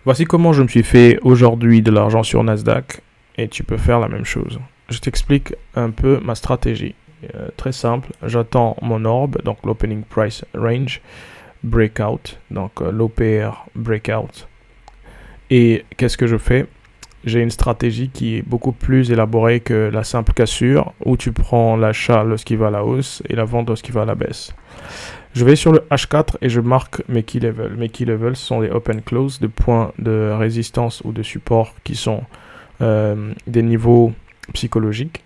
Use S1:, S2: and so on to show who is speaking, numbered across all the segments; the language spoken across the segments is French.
S1: Voici comment je me suis fait aujourd'hui de l'argent sur Nasdaq et tu peux faire la même chose. Je t'explique un peu ma stratégie. Très simple, j'attends mon orbe, donc l'opening price range, breakout, donc l'OPR breakout. Et qu'est-ce que je fais? J'ai une stratégie qui est beaucoup plus élaborée que la simple cassure où tu prends l'achat lorsqu'il va à la hausse et la vente lorsqu'il va à la baisse. Je vais sur le H4 et je marque mes key levels. Mes key levels sont les open close, de points de résistance ou de support qui sont des niveaux psychologiques.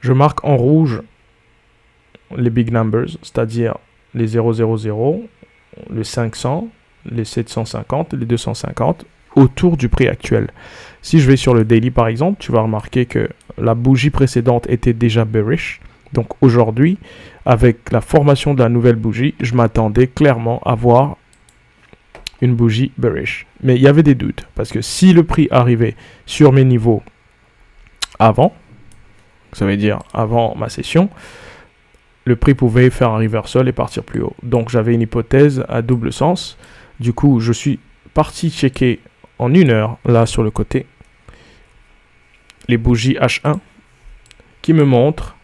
S1: Je marque en rouge les big numbers, c'est-à-dire les 000, les 500, les 750, les 250, autour du prix actuel. Si je vais sur le daily par exemple, tu vas remarquer que la bougie précédente était déjà bearish. Donc aujourd'hui, avec la formation de la nouvelle bougie, je m'attendais clairement à voir une bougie bearish. Mais il y avait des doutes, parce que si le prix arrivait sur mes niveaux avant, ça veut dire avant ma session, le prix pouvait faire un reversal et partir plus haut. Donc j'avais une hypothèse à double sens. Du coup, je suis parti checker en 1 heure, là sur le côté, les bougies H1 qui me montrent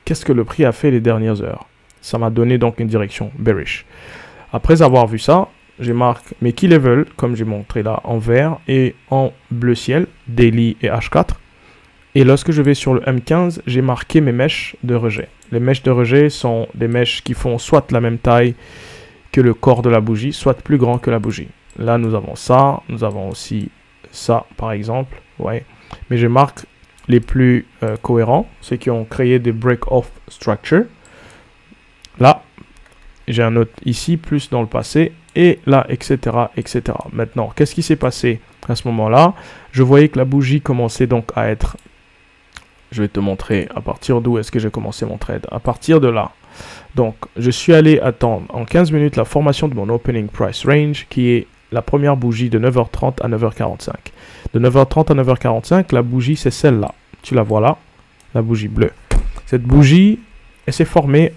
S1: qu'est-ce que le prix a fait les dernières heures. Ça m'a donné donc une direction bearish. Après avoir vu ça, je marque mes key level, comme j'ai montré là, en vert et en bleu ciel, daily et H4. Et lorsque je vais sur le M15, j'ai marqué mes mèches de rejet. Les mèches de rejet sont des mèches qui font soit la même taille que le corps de la bougie, soit plus grand que la bougie. Là, nous avons ça, nous avons aussi ça, par exemple. Ouais. Mais je marque les plus cohérents, ceux qui ont créé des break-off structure. Là, j'ai un autre ici, plus dans le passé, et là, etc., etc. Maintenant, qu'est-ce qui s'est passé à ce moment-là? Je voyais que la bougie commençait donc à être... Je vais te montrer à partir d'où est-ce que j'ai commencé mon trade. À partir de là. Donc, je suis allé attendre en 15 minutes la formation de mon opening price range, qui est la première bougie de 9h30 à 9h45. De 9h30 à 9h45, la bougie, c'est celle-là. Tu la vois là, la bougie bleue. Cette bougie, elle s'est formée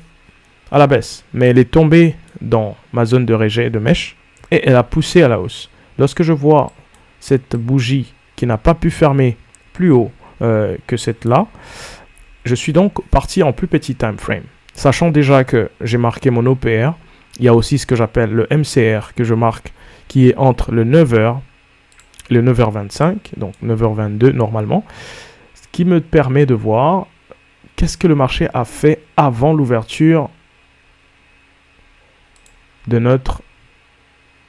S1: à la baisse, mais elle est tombée dans ma zone de rejet de mèche et elle a poussé à la hausse. Lorsque je vois cette bougie qui n'a pas pu fermer plus haut que cette-là, je suis donc parti en plus petit time frame. Sachant déjà que j'ai marqué mon OPR, il y a aussi ce que j'appelle le MCR que je marque qui est entre le 9h et le 9h25, donc 9h22 normalement, ce qui me permet de voir qu'est-ce que le marché a fait avant l'ouverture de notre,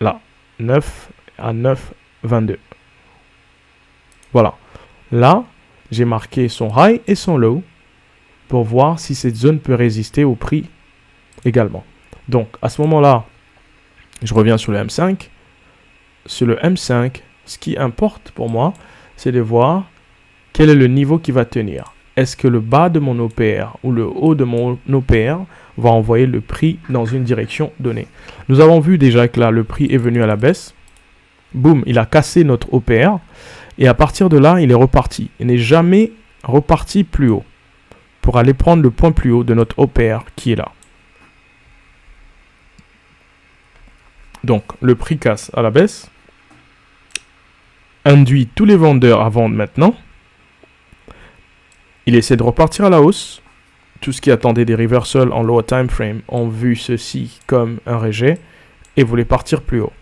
S1: là, 9 à 9,22. Voilà. Là, j'ai marqué son high et son low pour voir si cette zone peut résister au prix également. Donc, à ce moment-là, je reviens sur le M5. Sur le M5, ce qui importe pour moi, c'est de voir quel est le niveau qui va tenir. Est-ce que le bas de mon OPR ou le haut de mon OPR va envoyer le prix dans une direction donnée? Nous avons vu déjà que là, le prix est venu à la baisse. Boum, il a cassé notre OPR. Et à partir de là, il est reparti. Il n'est jamais reparti plus haut pour aller prendre le point plus haut de notre OPR qui est là. Donc, le prix casse à la baisse, induit tous les vendeurs à vendre maintenant. Il essaie de repartir à la hausse. Tout ce qui attendait des reversals en lower time frame ont vu ceci comme un rejet et voulaient partir plus haut.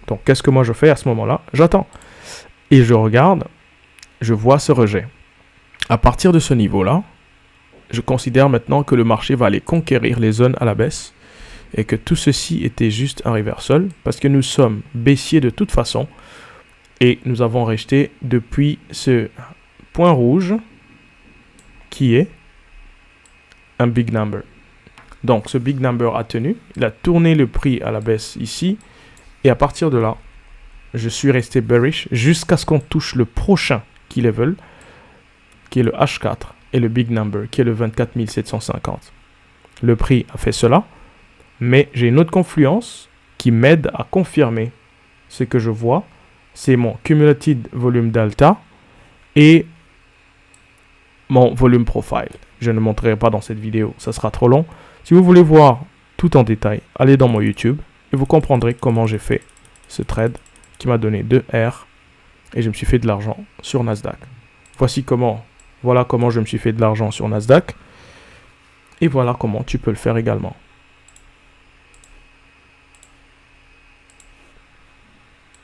S1: Donc, qu'est-ce que moi je fais à ce moment-là? J'attends. Et je regarde, je vois ce rejet. À partir de ce niveau-là, je considère maintenant que le marché va aller conquérir les zones à la baisse et que tout ceci était juste un reversal parce que nous sommes baissiers de toute façon et nous avons rejeté depuis ce point rouge qui est un big number. Donc ce big number a tenu, il a tourné le prix à la baisse ici et à partir de là, je suis resté bearish jusqu'à ce qu'on touche le prochain key level qui est le H4 et le big number qui est le 24 750. Le prix a fait cela, mais j'ai une autre confluence qui m'aide à confirmer ce que je vois. C'est mon cumulative volume delta et mon volume profile. Je ne montrerai pas dans cette vidéo, ça sera trop long. Si vous voulez voir tout en détail, allez dans mon YouTube et vous comprendrez comment j'ai fait ce trade qui m'a donné 2 R et je me suis fait de l'argent sur Nasdaq. Voilà comment je me suis fait de l'argent sur Nasdaq et voilà comment tu peux le faire également.